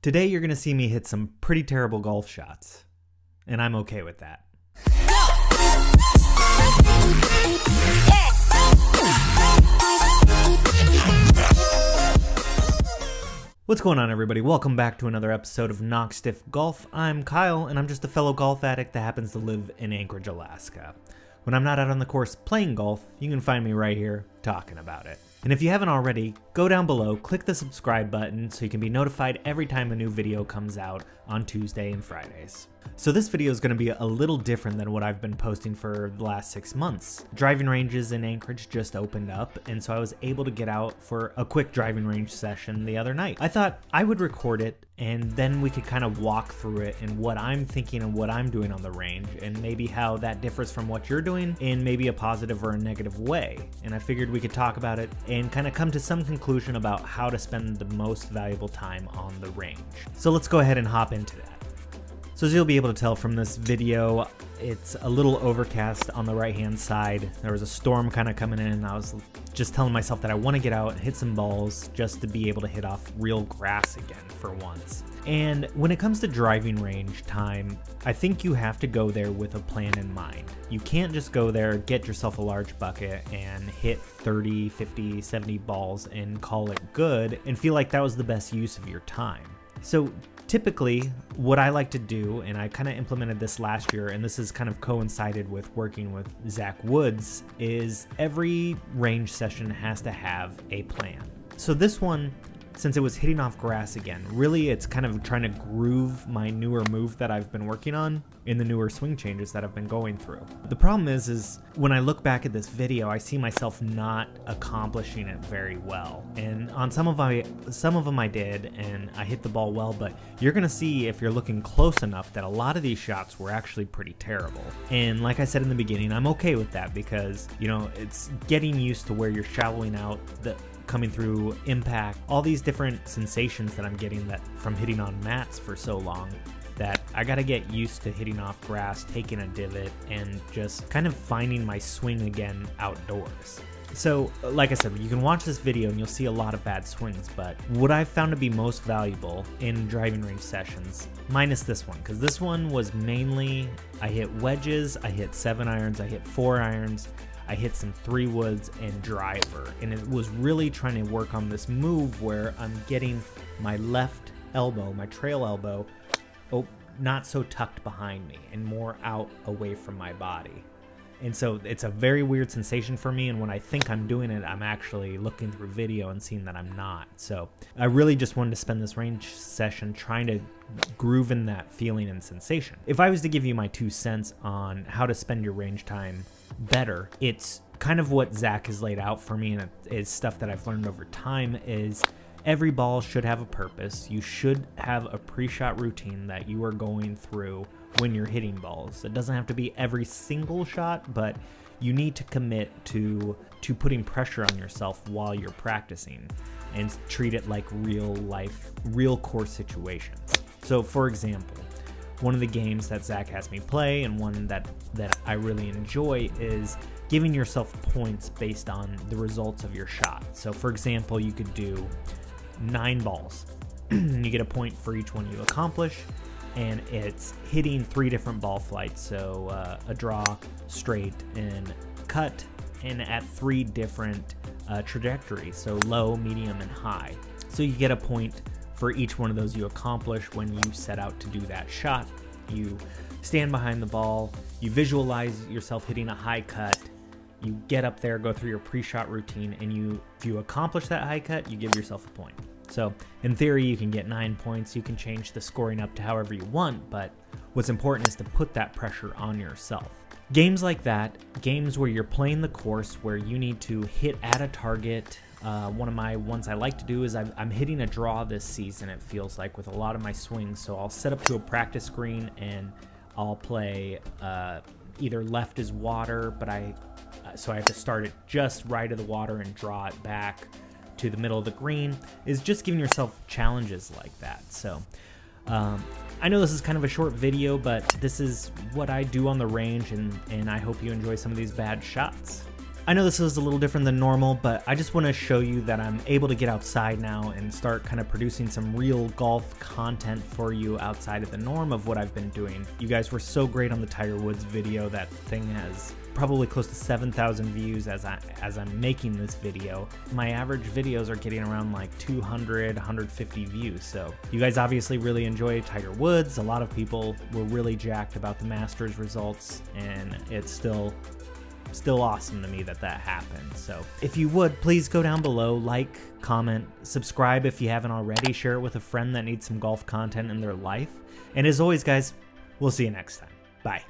Today you're going to see me hit some pretty terrible golf shots, and I'm okay with that. What's going on, everybody? Welcome back to another episode of Knock Stiff Golf. I'm Kyle, and I'm just a fellow golf addict that happens to live in Anchorage, Alaska. When I'm not out on the course playing golf, you can find me right here talking about it. And if you haven't already, go down below, click the subscribe button so you can be notified every time a new video comes out on Tuesday and Fridays. So this video is going to be a little different than what I've been posting for the last 6 months. Driving ranges in Anchorage just opened up, and so I was able to get out for a quick driving range session the other night. I thought I would record it, and then we could kind of walk through it and what I'm thinking and what I'm doing on the range, and maybe how that differs from what you're doing in maybe a positive or a negative way. And I figured we could talk about it and kind of come to some conclusion about how to spend the most valuable time on the range. So let's go ahead and hop into that. So as you'll be able to tell from this video, it's a little overcast on the right-hand side. There was a storm kind of coming in, and I was just telling myself that I want to get out and hit some balls just to be able to hit off real grass again for once. And when it comes to driving range time, I think you have to go there with a plan in mind. You can't just go there, get yourself a large bucket, and hit 30, 50, 70 balls and call it good and feel like that was the best use of your time. So typically, what I like to do, and I kind of implemented this last year, and this has kind of coincided with working with Zach Woods, is every range session has to have a plan. So this one, since it was hitting off grass again, really it's kind of trying to groove my newer move that I've been working on in the newer swing changes that I've been going through. The problem is when I look back at this video, I see myself not accomplishing it very well. And on some of them I did, and I hit the ball well, but you're gonna see if you're looking close enough that a lot of these shots were actually pretty terrible. And like I said in the beginning, I'm okay with that because, you know, it's getting used to where you're shallowing out, coming through impact, all these different sensations that I'm getting that from hitting on mats for so long, that I gotta get used to hitting off grass, taking a divot, and just kind of finding my swing again outdoors. So like I said, you can watch this video and you'll see a lot of bad swings, but what I've found to be most valuable in driving range sessions, minus this one, because this one was mainly, I hit wedges, I hit 7-irons, I hit 4-irons, I hit some 3-woods and driver, and it was really trying to work on this move where I'm getting my left elbow, my trail elbow, not so tucked behind me and more out away from my body. And so it's a very weird sensation for me, and when I think I'm doing it, I'm actually looking through video and seeing that I'm not. So I really just wanted to spend this range session trying to groove in that feeling and sensation. If I was to give you my 2 cents on how to spend your range time better, it's kind of what Zach has laid out for me, and it's stuff that I've learned over time. Is every ball should have a purpose. You should have a pre-shot routine that you are going through when you're hitting balls. It doesn't have to be every single shot, but you need to commit to putting pressure on yourself while you're practicing and treat it like real life, real course situations. So for example, one of the games that Zach has me play, and one that I really enjoy, is giving yourself points based on the results of your shot. So for example, you could do 9 balls. You get a point for each one you accomplish, and it's hitting 3 different ball flights. So a draw, straight, and cut, and at 3 different trajectories. So low, medium, and high. So you get a point for each one of those you accomplish when you set out to do that shot. You stand behind the ball, you visualize yourself hitting a high cut, you get up there, go through your pre-shot routine, and if you accomplish that high cut, you give yourself a point. So in theory, you can get 9 points. You can change the scoring up to however you want, but what's important is to put that pressure on yourself. Games like that, games where you're playing the course, where you need to hit at a target. One of my ones I like to do is I'm hitting a draw this season, it feels like, with a lot of my swings. So I'll set up to a practice green and I'll play either left is water, so I have to start it just right of the water and draw it back to the middle of the green. Is just giving yourself challenges like that. So I know this is kind of a short video, but this is what I do on the range, and I hope you enjoy some of these bad shots. I know this is a little different than normal, but I just want to show you that I'm able to get outside now and start kind of producing some real golf content for you outside of the norm of what I've been doing. You guys were so great on the Tiger Woods video. That thing has probably close to 7,000 views as I'm making this video. My average videos are getting around like 200, 150 views. So you guys obviously really enjoy Tiger Woods. A lot of people were really jacked about the Masters results, and it's still awesome to me that happened. So if you would, please go down below, like, comment, subscribe if you haven't already, share it with a friend that needs some golf content in their life. And as always, guys, we'll see you next time. Bye.